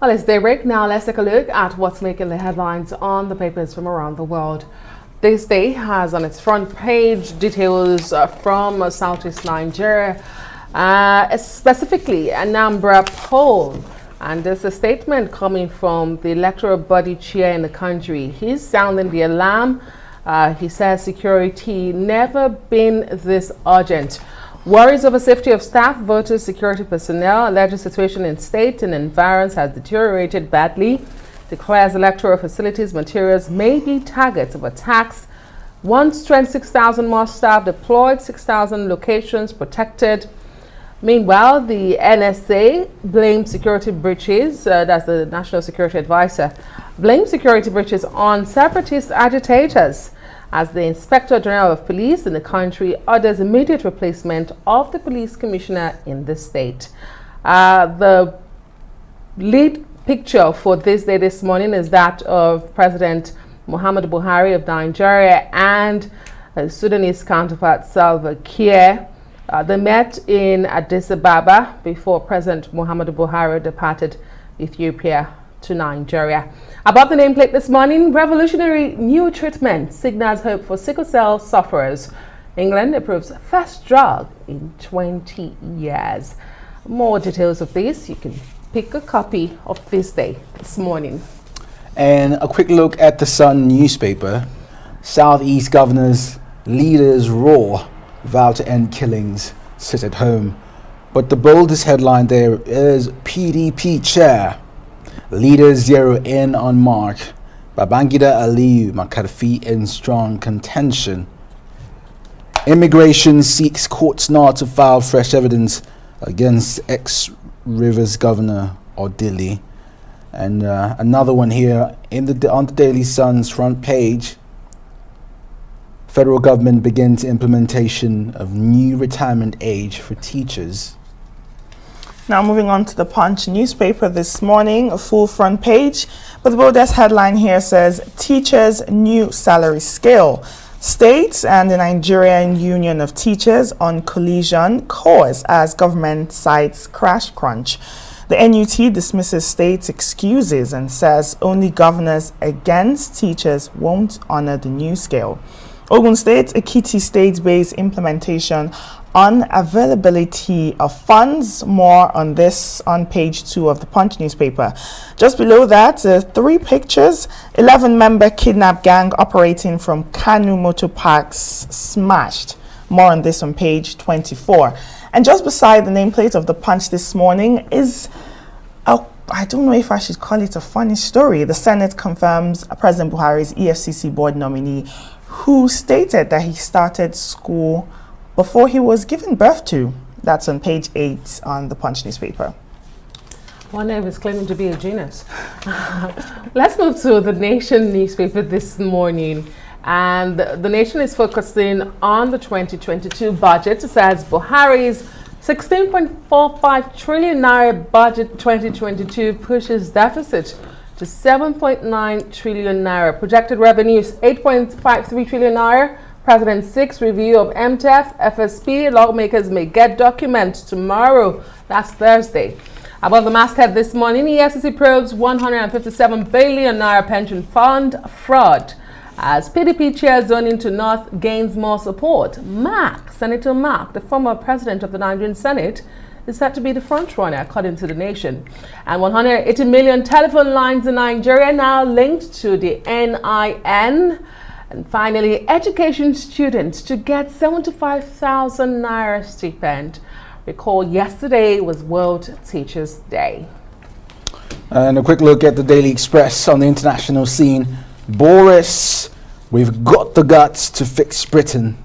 Well, it's daybreak now. Let's take a look at what's making the headlines on the papers from around the world. This day has on its front page details from Southeast Nigeria, specifically Anambra poll. And there's a statement coming from the electoral body chair in the country. He's sounding the alarm. He says security never been this urgent. Worries over safety of staff, voters, security personnel, alleged situation in state and environs has deteriorated badly. Declares electoral facilities materials may be targets of attacks. Once 26,000 more staff deployed, 6,000 locations protected. Meanwhile, the NSA blames security breaches, that's the National Security Advisor, blames security breaches on separatist agitators, as the Inspector General of Police in the country orders immediate replacement of the police commissioner in the state. The lead picture for this day this morning is that of President Muhammadu Buhari of Nigeria and Sudanese counterpart Salva Kiir. They met in Addis Ababa before President Muhammadu Buhari departed Ethiopia to Nigeria. Above the nameplate this morning, revolutionary new treatment signals hope for sickle cell sufferers. England approves first drug in 20 years. More details of this, you can pick a copy of This Day this morning. And a quick look at the Sun newspaper. Southeast governors, leaders roar, vow to end killings, sit at home. But the boldest headline there is PDP chair. Leaders zero in on Mark. Babangida Aliyu Makarfi in strong contention. Immigration seeks courts now to file fresh evidence against ex-Rivers Governor Odili. And another one here on the Daily Sun's front page. Federal government begins implementation of new retirement age for teachers. Now moving on to the Punch newspaper this morning, a full front page. But the boldest headline here says, Teachers' new salary scale. States and the Nigerian Union of Teachers on collision course as government cites crash crunch. The NUT dismisses states' excuses and says only governors against teachers won't honor the new scale. Ogun State, Ekiti State-based implementation on availability of funds. More on this on page 2 of the Punch newspaper. Just below that, 3 pictures. 11-member kidnap gang operating from Kanu Motor Parks smashed. More on this on page 24. And just beside the nameplate of the Punch this morning is I don't know if I should call it a funny story. The Senate confirms President Buhari's EFCC board nominee, who stated that he started school before he was given birth to. That's on page 8 on the Punch newspaper. One name is claiming to be a genius. Let's move to the Nation newspaper this morning. And the Nation is focusing on the 2022 budget. It says Buhari's 16.45 trillion naira budget 2022 pushes deficit to 7.9 trillion naira. Projected revenues 8.53 trillion naira. President 6 review of MTF, FSP. Lawmakers may get documents tomorrow. That's Thursday. Above the masthead this morning, EFCC probes 157 billion naira pension fund fraud. As PDP chair zoning to North gains more support, Senator Mark, the former president of the Nigerian Senate, is said to be the front runner, according to the Nation. And 180 million telephone lines in Nigeria now linked to the NIN. And finally, education students to get 75,000 naira stipend. Recall yesterday was World Teachers' Day. And a quick look at the Daily Express on the international scene. Boris, we've got the guts to fix Britain.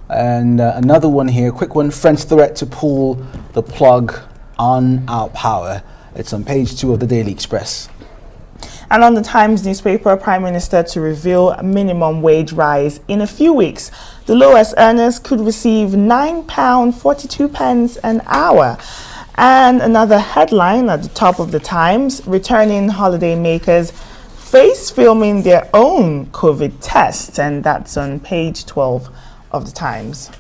And another one here, quick one, French threat to pull the plug on our power. It's on page 2 of the Daily Express. And on the Times newspaper, Prime Minister to reveal a minimum wage rise in a few weeks. The lowest earners could receive £9.42 an hour. And another headline at the top of the Times, returning holiday makers face filming their own COVID tests, and that's on page 12 of the Times.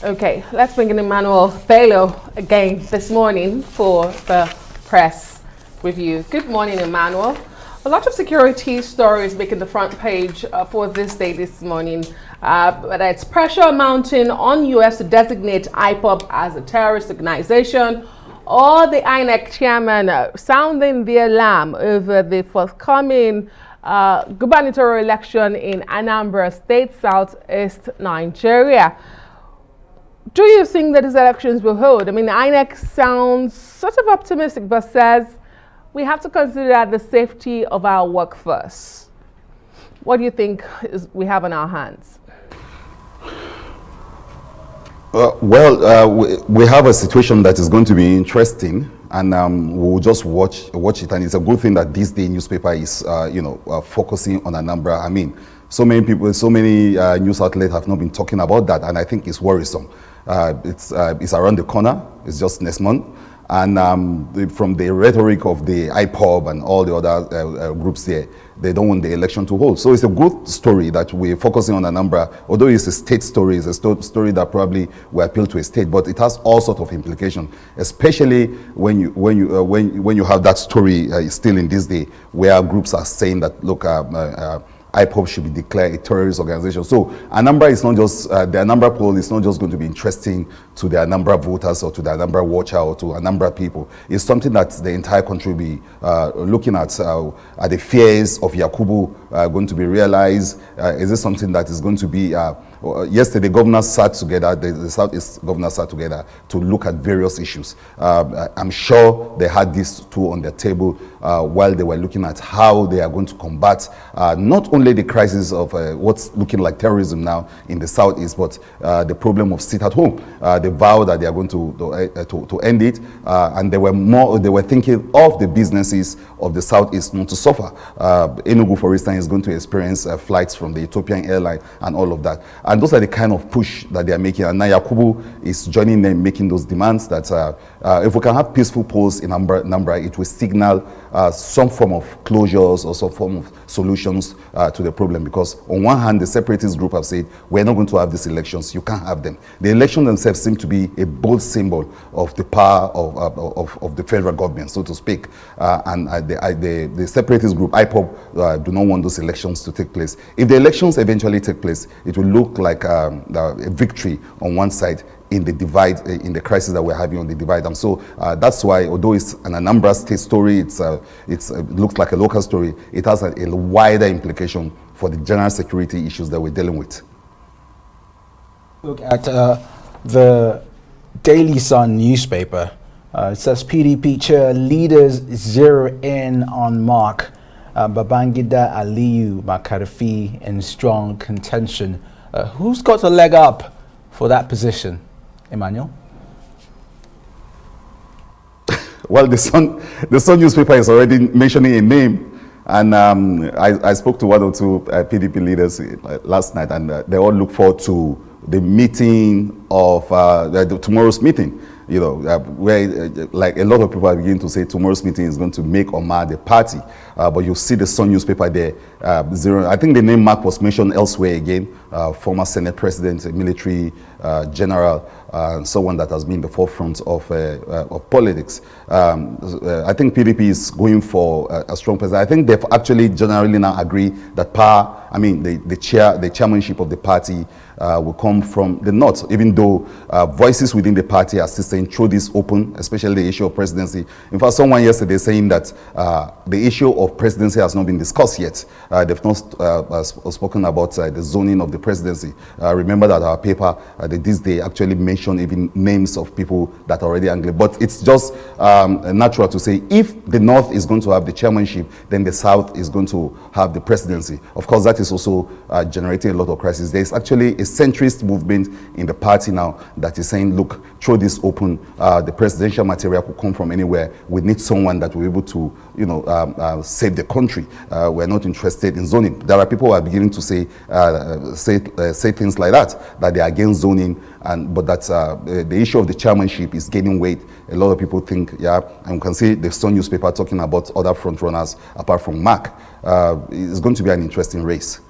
Okay, let's bring in Emmanuel Bello again this morning for the Press Review. Good morning, Emmanuel. A lot of security stories making the front page for this day this morning. But it's pressure mounting on U.S. to designate IPOB as a terrorist organization, or the INEC chairman sounding the alarm over the forthcoming gubernatorial election in Anambra State, southeast Nigeria. Do you think that these elections will hold? I mean, INEC sounds sort of optimistic, but says we have to consider the safety of our workforce. What do you think we have on our hands? We have a situation that is going to be interesting, and we'll just watch it. And it's a good thing that this day newspaper is, focusing on Anambra. I mean, so many people, so many news outlets have not been talking about that, and I think it's worrisome. It's around the corner. It's just next month. And from the rhetoric of the IPOB and all the other groups here, they don't want the election to hold. So it's a good story that we're focusing on Anambra. Although it's a state story, it's a story that probably will appeal to a state, but it has all sorts of implications, especially when you have that story still in this day, where groups are saying that, look, IPOB should be declared a terrorist organization. So Anambra is not just, the Anambra poll is not just going to be interesting to the Anambra voters or to the Anambra watcher or to Anambra people. It's something that the entire country will be looking at. Are the fears of Yakubu going to be realized? Is this something that is going to be, yesterday governors sat together, the Southeast governors sat together to look at various issues. I'm sure they had these two on their table while they were looking at how they are going to combat not only the crisis of what's looking like terrorism now in the Southeast, but the problem of sit at home. They vowed that they are going to end it, and they were thinking of the businesses of the Southeast not to suffer. Enugu, for instance, is going to experience flights from the Ethiopian airline and all of that. And those are the kind of push that they are making. And now Yakubu is joining them, making those demands that if we can have peaceful polls in Anambra, it will signal some form of closures or some form of solutions to the problem. Because on one hand, the separatist group have said, we're not going to have these elections, you can't have them. The elections themselves seem to be a bold symbol of the power of the federal government, so to speak. And the separatist group, IPOB, do not want those elections to take place. If the elections eventually take place, it will look like a victory on one side in the divide, in the crisis that we're having on the divide. And so that's why, although it's an Anambra state story, it looks like a local story, it has a wider implication for the general security issues that we're dealing with. Look at the Daily Sun newspaper. It says PDP chair leaders zero in on Mark Babangida Aliyu Makarfi in strong contention. Who's got a leg up for that position, Emmanuel? Well, the Sun newspaper is already mentioning a name, and I spoke to one or two PDP leaders last night, and they all look forward to the meeting of tomorrow's meeting. You know, where like a lot of people are beginning to say tomorrow's meeting is going to make or mar the party. But you see the Sun newspaper there, zero. I think the name Mark was mentioned elsewhere again, former Senate President, a military general, someone that has been the forefront of politics. I think PDP is going for a strong president. I think they've actually generally now agreed that the chairmanship of the party will come from the north, even though voices within the party are still saying throw this open, especially the issue of presidency. In fact, someone yesterday saying that the issue of presidency has not been discussed yet. They've not spoken about the zoning of the presidency. Remember that our paper this day actually mentioned even names of people that are already angry. But it's just natural to say if the north is going to have the chairmanship, then the south is going to have the presidency. Of course, that is also generating a lot of crisis. There's actually a centrist movement in the party now that is saying, look, throw this open. The presidential material could come from anywhere. We need someone that will be able to, save the country. We're not interested in zoning. There are people who are beginning to say things like that they are against zoning, but that the issue of the chairmanship is gaining weight. A lot of people think, and you can see the Sun newspaper talking about other front runners apart from Mark. It's going to be an interesting race.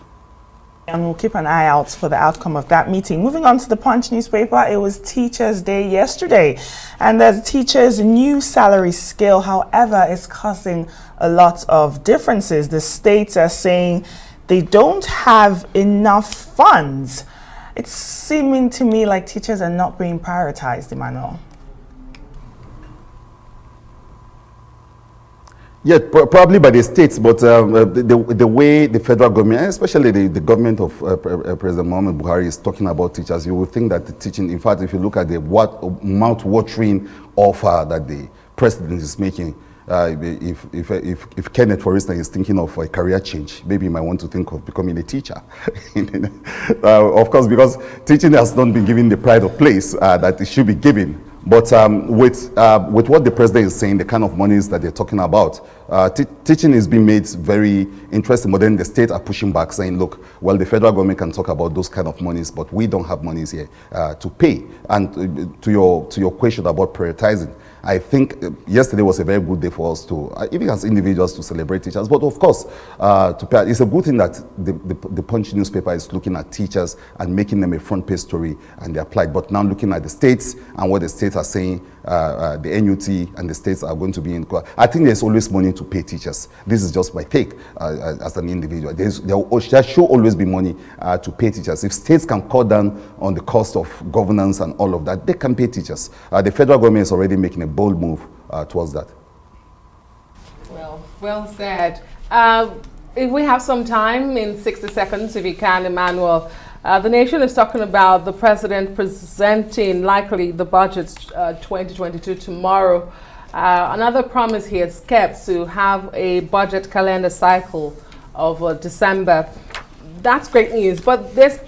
And we'll keep an eye out for the outcome of that meeting. Moving on to the Punch newspaper, it was Teachers' Day yesterday. And the teachers' new salary scale, however, is causing a lot of differences. The states are saying they don't have enough funds. It's seeming to me like teachers are not being prioritized, Emmanuel. Yeah, probably by the states, but the way the federal government, especially the government of President Muhammad Buhari is talking about teachers, you will think that the teaching, in fact, if you look at the mouth-watering offer that the president is making, if Kenneth, for instance, is thinking of a career change, maybe he might want to think of becoming a teacher. Of course, because teaching has not been given the pride of place that it should be given. But with what the president is saying, the kind of monies that they're talking about, teaching is being made very interesting. But then the state are pushing back, saying, look, well, the federal government can talk about those kind of monies, but we don't have monies here to pay. And to your question about prioritizing, I think yesterday was a very good day for us to, even as individuals, to celebrate teachers. But of course, it's a good thing that the Punch newspaper is looking at teachers and making them a front page story, and they applied. But now looking at the states and what the states are saying, the NUT and the states are going to be in. I think there's always money to pay teachers. This is just my take as an individual. There should always be money to pay teachers. If states can cut down on the cost of governance and all of that, they can pay teachers. The federal government is already making a bold move towards that. Well said. If we have some time, in 60 seconds, if you can, Emmanuel, the nation is talking about the president presenting likely the budget 2022 tomorrow. Another promise he has kept to have a budget calendar cycle of December. That's great news. But this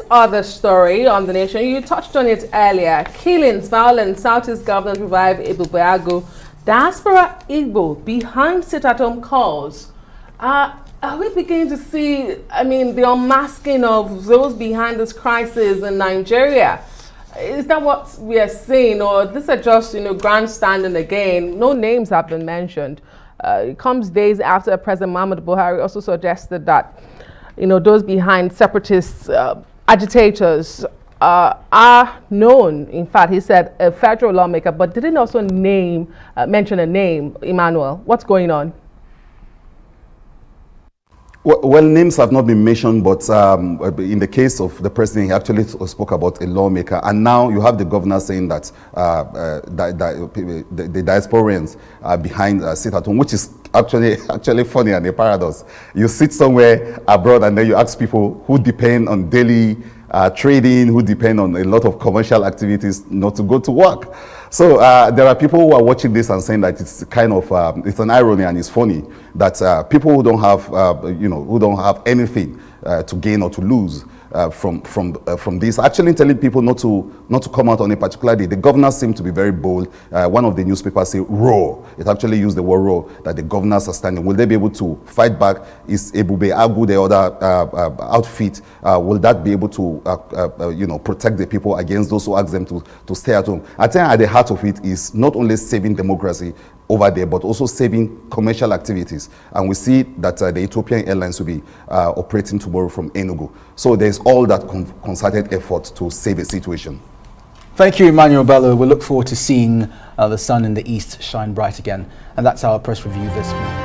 other story on the nation, you touched on it earlier. Killings, violence, Southeast government revive Ibubeagu. Diaspora Igbo behind sit-at-home calls. Are we beginning to see, the unmasking of those behind this crisis in Nigeria? Is that what we are seeing, or this are just, grandstanding again? No names have been mentioned. It comes days after President Muhammad Buhari also suggested that, those behind separatists, agitators, are known. In fact, he said a federal lawmaker, but didn't also mention a name. Emmanuel, what's going on? Well, names have not been mentioned, but in the case of the president, he actually spoke about a lawmaker. And now you have the governor saying that the diasporans are behind sit-at-home, which is actually funny and a paradox. You sit somewhere abroad and then you ask people who depend on daily trading, who depend on a lot of commercial activities not to go to work. So there are people who are watching this and saying that it's kind of it's an irony and it's funny that people who don't have who don't have anything to gain or to lose from this, actually telling people not to come out on a particular day. The governors seem to be very bold. One of the newspapers say raw. It actually used the word raw, that the governors are standing. Will they be able to fight back? Is Ebubeagu, the other outfit, will that be able to protect the people against those who ask them to stay at home? I think at the heart of it is not only saving democracy over there, but also saving commercial activities. And we see that the Ethiopian Airlines will be operating tomorrow from Enugu. So there's all that concerted effort to save a situation. Thank you, Emmanuel Bello. We look forward to seeing the sun in the east shine bright again. And that's our press review this week.